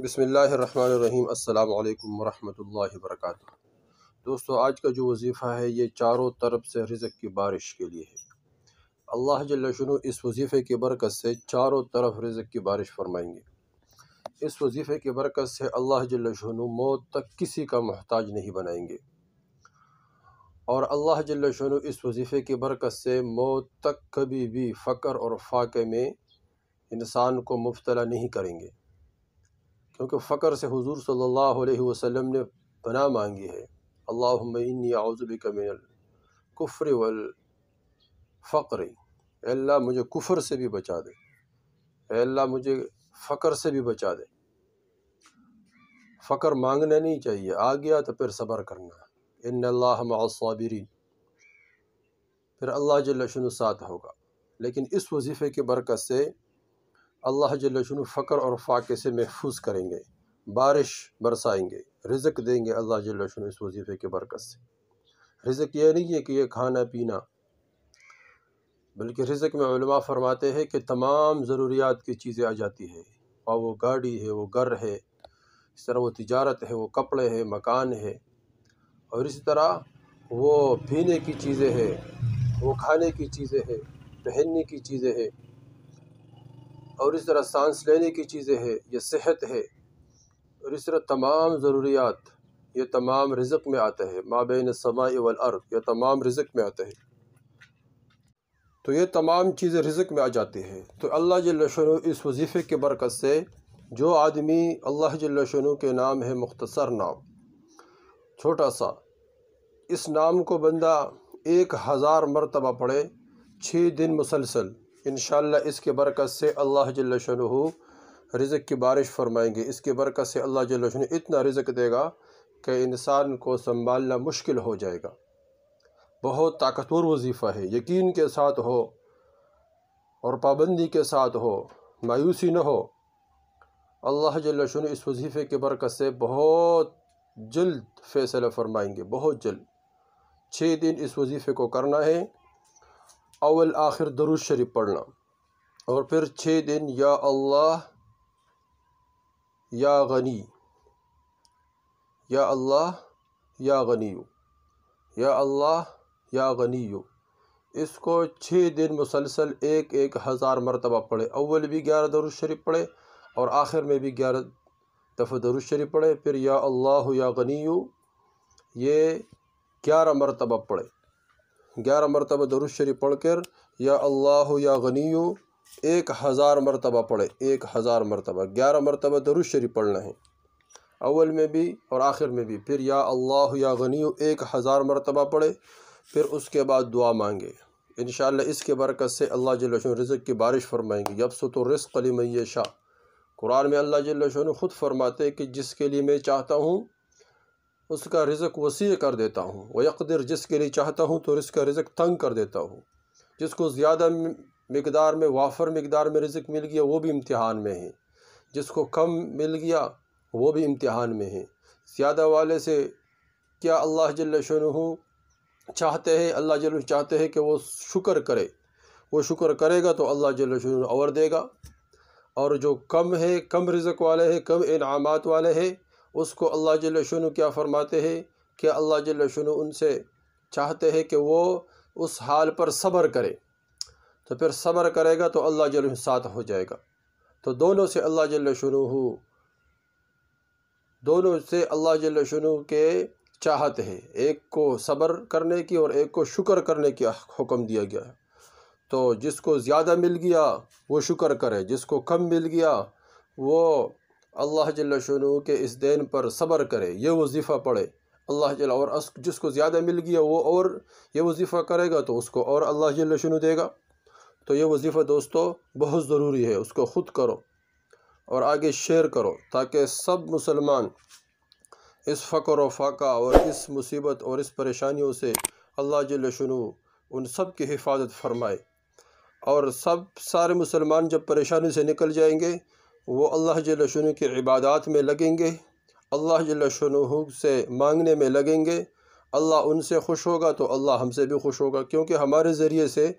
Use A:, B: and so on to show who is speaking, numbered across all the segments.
A: بسم اللہ الرحمن الرحیم۔ السلام علیکم ورحمۃ اللہ وبرکاتہ۔ دوستو، آج کا جو وظیفہ ہے یہ چاروں طرف سے رزق کی بارش کے لیے ہے۔ اللہ جل شانہ اس وظیفے کی برکت سے چاروں طرف رزق کی بارش فرمائیں گے۔ اس وظیفے کی برکت سے اللہ جل شانہ موت تک کسی کا محتاج نہیں بنائیں گے، اور اللہ جل شانہ اس وظیفے کی برکت سے موت تک کبھی بھی فقر اور فاقے میں انسان کو مبتلا نہیں کریں گے، کیونکہ فقر سے حضور صلی اللہ علیہ وسلم نے پناہ مانگی ہے۔ اللہم انی اعوذ بک من الکفر والفقر، اے اللہ مجھے کفر سے بھی بچا دے، اے اللہ مجھے فقر سے بھی بچا دے۔ فقر مانگنا نہیں چاہیے، آ گیا تو پھر صبر کرنا، ان اللہ مع الصابرین، پھر اللہ جل شانہ ساتھ ہوگا۔ لیکن اس وظیفے کی برکت سے اللہ جل شانہ فقر اور فاقے سے محفوظ کریں گے، بارش برسائیں گے، رزق دیں گے اللہ جل شانہ اس وظیفے کی برکت سے۔ رزق یہ نہیں ہے کہ یہ کھانا پینا، بلکہ رزق میں علماء فرماتے ہیں کہ تمام ضروریات کی چیزیں آ جاتی ہے، اور وہ گاڑی ہے، وہ گھر ہے، اس طرح وہ تجارت ہے، وہ کپڑے ہے، مکان ہے، اور اسی طرح وہ پینے کی چیزیں ہیں، وہ کھانے کی چیزیں ہیں، پہننے کی چیزیں ہیں، اور اس طرح سانس لینے کی چیزیں ہیں، یہ صحت ہے، اور اس طرح تمام ضروریات یہ تمام رزق میں آتا ہے۔ ما بین السماء والارض، یہ تمام رزق میں آتا ہے، تو یہ تمام چیزیں رزق میں آ جاتی ہیں۔ تو اللہ جل شانہ اس وظیفے کی برکت سے جو آدمی اللہ جل شانہ کے نام ہے مختصر نام، چھوٹا سا، اس نام کو بندہ 1000 مرتبہ پڑھے 6 دن مسلسل، انشاءاللہ اس کی برکت سے اللہ جل شانہ رزق کی بارش فرمائیں گے۔ اس کی برکت سے اللہ جل شانہ اتنا رزق دے گا کہ انسان کو سنبھالنا مشکل ہو جائے گا۔ بہت طاقتور وظیفہ ہے، یقین کے ساتھ ہو اور پابندی کے ساتھ ہو، مایوسی نہ ہو۔ اللہ جل شانہ اس وظیفے کی برکت سے بہت جلد فیصلہ فرمائیں گے، بہت جلد۔ 6 دن اس وظیفے کو کرنا ہے، اول آخر درود شریف پڑھنا، اور پھر 6 دن یا اللہ یا غنی، یا اللہ یا غنی، یا اللہ یا غنی، اس کو 6 دن مسلسل 1000 مرتبہ پڑھے۔ اول بھی 11 درود شریف پڑھے اور آخر میں بھی 11 دفعہ درود شریف پڑھے، پھر یا اللہ یا غنی یہ 11 مرتبہ پڑھے۔ 11 مرتبہ درود شریف پڑھ کر یا اللہ یا غنی 1000 مرتبہ پڑھے، 1000 مرتبہ، 11 مرتبہ درود شریف پڑھنا ہے اول میں بھی اور آخر میں بھی، پھر یا اللہ یا غنی 1000 مرتبہ پڑھے، پھر اس کے بعد دعا مانگے۔ انشاءاللہ اس کے برکت سے اللہ جل شانہ رزق کی بارش فرمائیں گے۔ یبسط الرزق لمن یشاء، قرآن میں اللہ جل شانہ خود فرماتے ہیں کہ جس کے لیے میں چاہتا ہوں اس کا رزق وسیع کر دیتا ہوں، ویقدر، جس کے لیے چاہتا ہوں تو اس کا رزق تنگ کر دیتا ہوں۔ جس کو زیادہ مقدار میں، وافر مقدار میں رزق مل گیا وہ بھی امتحان میں ہے، جس کو کم مل گیا وہ بھی امتحان میں ہے۔ زیادہ والے سے کیا اللہ جل شانہ چاہتے ہیں؟ اللہ جل شانہ چاہتے ہیں کہ وہ شکر کرے، وہ شکر کرے گا تو اللہ جل شانہ اور دے گا، اور جو کم ہے، کم رزق والے ہیں، کم انعامات والے ہیں، اس کو اللہ جل شانہ کیا فرماتے ہیں کہ اللہ جل شانہ ان سے چاہتے ہیں کہ وہ اس حال پر صبر کرے، تو پھر صبر کرے گا تو اللہ جل شانہ ساتھ ہو جائے گا۔ تو دونوں سے اللہ جل شانہ کے چاہت ہے، ایک کو صبر کرنے کی اور ایک کو شکر کرنے کی حکم دیا گیا ہے۔ تو جس کو زیادہ مل گیا وہ شکر کرے، جس کو کم مل گیا وہ اللہ جل شانہ کے اس دین پر صبر کرے، یہ وظیفہ پڑھے اللہ جل، اور جس کو زیادہ مل گیا وہ اور یہ وظیفہ کرے گا تو اس کو اور اللہ جل شانہ دے گا۔ تو یہ وظیفہ دوستو بہت ضروری ہے، اس کو خود کرو اور آگے شیئر کرو، تاکہ سب مسلمان اس فقر و فاقہ اور اس مصیبت اور اس پریشانیوں سے اللہ جل شانہ ان سب کی حفاظت فرمائے، اور سارے مسلمان جب پریشانی سے نکل جائیں گے وہ اللہ جل شانہ کی عبادات میں لگیں گے، اللہ جل شانہ سے مانگنے میں لگیں گے، اللہ ان سے خوش ہوگا تو اللہ ہم سے بھی خوش ہوگا، کیونکہ ہمارے ذریعے سے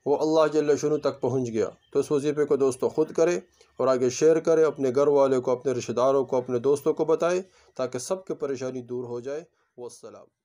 A: وہ اللہ جل شانہ تک پہنچ گیا۔ تو اس وظیفے کو دوستوں خود کرے اور آگے شیئر کرے، اپنے گھر والے کو، اپنے رشتہ داروں کو، اپنے دوستوں کو بتائے، تاکہ سب کی پریشانی دور ہو جائے۔ والسلام۔